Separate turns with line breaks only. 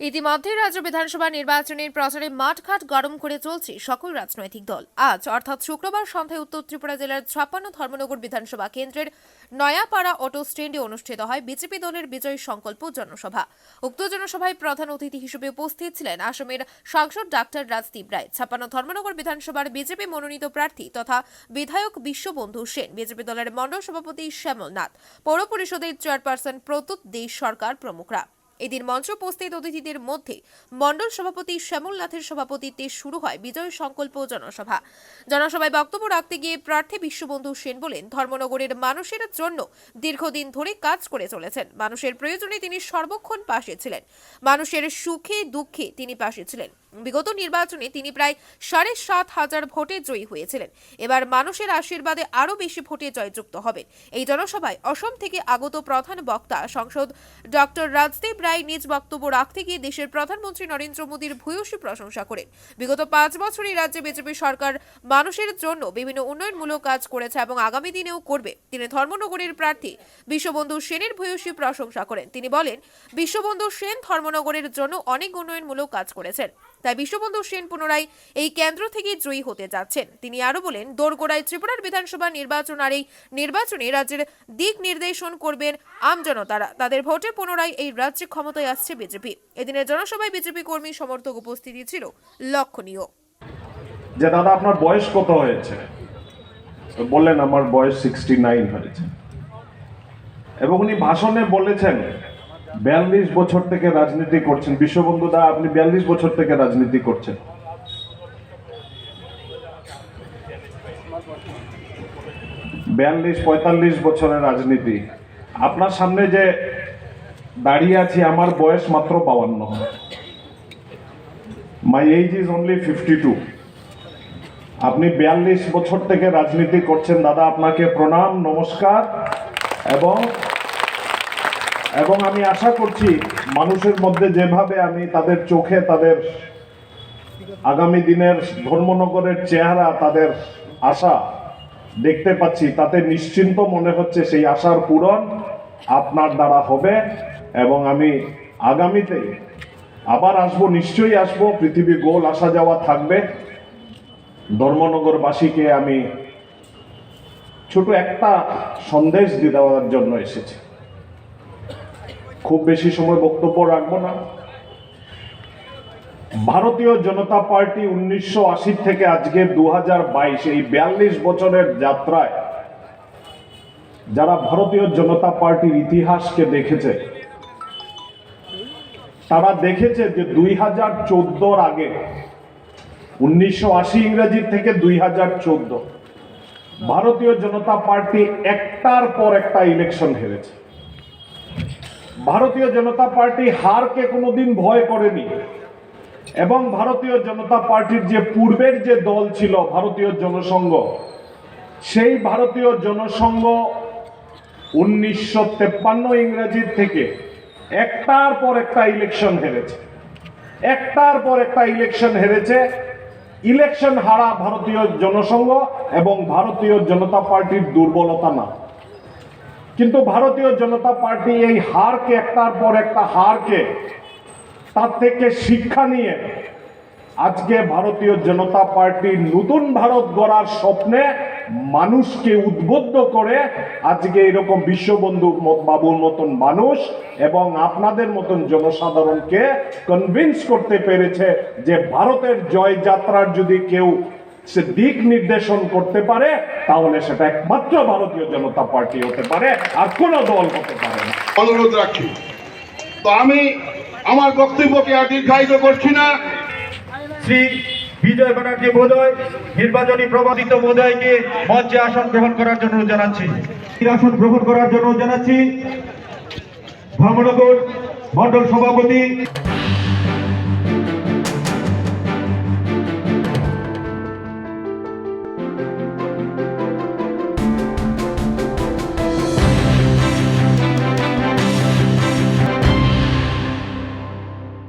ইতিমধ্যে রাজ্য বিধানসভা নির্বাচনের প্রচারে মাঠঘাট গরম করে চলছে সকল রাজনৈতিক দল। আজ অর্থাৎ শুক্রবার সন্ধ্যায় উত্তর ত্রিপুরা জেলার 56 ধর্মনগর বিধানসভা কেন্দ্রের নয়াপাড়া অটো স্ট্যান্ডে অনুষ্ঠিত হয় বিজেপি দলের বিজয় সংকল্প জনসভা। উক্ত জনসভায় প্রধান অতিথি হিসেবে উপস্থিত ছিলেন আসামের সাংসদ ডাক্তার রাজদীপ রায়, 56 ধর্মনগর বিধানসভার বিজেপি মনোনীত প্রার্থী তথা বিধায়ক বিশ্ববন্ধু সেন, বিজেপি দলের মণ্ডল সভাপতি শ্যামল নাথ, পৌর পরিষদের চেয়ারপারসন প্রত্যুৎ দেশ সরকার প্রমুখরা। এদিন মঞ্চ উপস্থিত অতিথিদের মধ্যে মণ্ডল সভাপতি শ্যামল নাথের সভাপতিত্বে শুরু হয় বিজয় সংকল্প জনসভা। জনসভায় বক্তব্য রাখতে গিয়ে প্রার্থী বিশ্ববন্ধু সেন বলেন, ধর্মনগরের মানুষের জন্য দীর্ঘদিন ধরে কাজ করে চলেছেন। মানুষের প্রয়োজনে তিনি সর্বক্ষণ পাশে ছিলেন, মানুষের সুখে দুঃখে তিনি পাশে ছিলেন। বিগত নির্বাচনে তিনি প্রায় 7,500 ভোটে জয়ী হয়েছিলেন। এবার মানুষের আশীর্বাদে আরও বেশি ভোটে জয়যুক্ত হবেন। এই জনসভায় অসম থেকে আগত প্রধান বক্তা সাংসদ ডক্টর রাজদীপ রায় নিজ বক্তব্য রাখতে গিয়ে দেশের প্রধানমন্ত্রী নরেন্দ্র মোদীর ভূয়সী প্রশংসা করেন। বিগত 5 বছরই রাজ্যে বিজেপি সরকার মানুষের জন্য বিভিন্ন উন্নয়নমূলক কাজ করেছে এবং আগামী দিনেও করবে। তিনি ধর্মনগরের প্রার্থী বিশ্ববন্ধু সেনের ভূয়সী প্রশংসা করেন। তিনি বলেন, বিশ্ববন্ধু সেন ধর্মনগরের জন্য অনেক উন্নয়নমূলক কাজ করেছেন, তাই বিশ্ববন্ধু সেন পুনরায় এই কেন্দ্র থেকে জয়ী হতে যাচ্ছেন। তিনি আরো বলেন, দোরগোড়ায় ত্রিপুরার বিধানসভা নির্বাচন আর এই নির্বাচনে রাজ্যের দিক নির্দেশন করবেন আমজনতারা। তাদের ভোটে পুনরায় এই রাজ্যে ক্ষমতায় আসছে বিজেপি। এদিনের জনসভায় বিজেপি কর্মী সমর্থক উপস্থিতি ছিল লক্ষণীয়।
যে দাদা আপনার বয়স কত হয়েছে? বললেন আমার বয়স 69 হয়েছে। এবং উনি ভাষণে বলেছেন 42 বছর থেকে রাজনীতি করছেন। বিশ্ববন্ধু দা, আপনি 42 বছর থেকে রাজনীতি করছেন। বিয়াল্লিশ 45 বছরের রাজনীতি। আপনার সামনে যে দাঁড়িয়ে আছি, আমার বয়স মাত্র 52। My age is only 52। আপনি 42 বছর থেকে রাজনীতি করছেন দাদা, আপনাকে প্রণাম, নমস্কার। এবং আমি আশা করছি মানুষের মধ্যে যেভাবে আমি তাদের চোখে তাদের আগামী দিনের ধর্মনগরের চেহারা, তাদের আশা দেখতে পাচ্ছি, তাতে নিশ্চিন্ত মনে হচ্ছে সেই আশার পূরণ আপনার দ্বারা হবে। এবং আমি আগামীতে আবার আসবো, নিশ্চয়ই আসবো। পৃথিবী গোল, আসা যাওয়া থাকবে। ধর্মনগরবাসীকে আমি ছোট একটা সন্দেশ দিয়ে দেওয়ার জন্য এসেছি। খুব বেশি সময় বক্তব্য রাখবো না। ভারতীয় জনতা পার্টি 1980 থেকে আজকে 2022, এই 42 বছরের যাত্রায় যারা ভারতীয় জনতা পার্টির ইতিহাসকে দেখেছে, তারা দেখেছে যে 2014 আগে, 1980 ইংরেজি থেকে 2014, ভারতীয় জনতা পার্টি একটার পর একটা ইলেকশন হেরেছে। ভারতীয় জনতা পার্টি হারকে কোনোদিন ভয় করেনি। এবং ভারতীয় জনতা পার্টির যে পূর্বের যে দল ছিল ভারতীয় জনসংঘ, সেই ভারতীয় জনসংঘ 1953 ইংরেজি থেকে একটার পর একটা ইলেকশন হেরেছে। একটার পর একটা ইলেকশন হেরেছে। ইলেকশন হারা ভারতীয় জনসংঘ এবং ভারতীয় জনতা পার্টির দুর্বলতা না, কিন্তু ভারতীয় জনতা পার্টি এই হারকে, একটার পর একটা হারকে, তার থেকে শিক্ষা নিয়ে আজকে ভারতীয় জনতা পার্টির নতুন ভারত গড়ার স্বপ্নে মানুষকে উদ্বুদ্ধ করে আজকে এরকম বিশ্ববন্ধু বাবুর মতন মানুষ এবং আপনাদের মতন জনসাধারণকে কনভিন্স করতে পেরেছে যে ভারতের জয়যাত্রার যদি কেউ সে দিক নির্দেশন করতে পারে, তাহলে সেটা একমাত্র ভারতীয় জনতা পার্টি হতে পারে, আর কোনো দল হতে পারে না।
অনুরোধ রাখি। তো আমি আমার বক্তব্যকে আর দীর্ঘায়িত করছি না।
শ্রী বিজয় ব্যানার্জি মহোদয়, নির্বাচনী প্রবাদিত মহোদয়কে মঞ্চে আসন গ্রহণ করার জন্য জানাচ্ছি। আসন গ্রহণ করার জন্য জানাচ্ছি ধর্মনগর মণ্ডল সভাপতি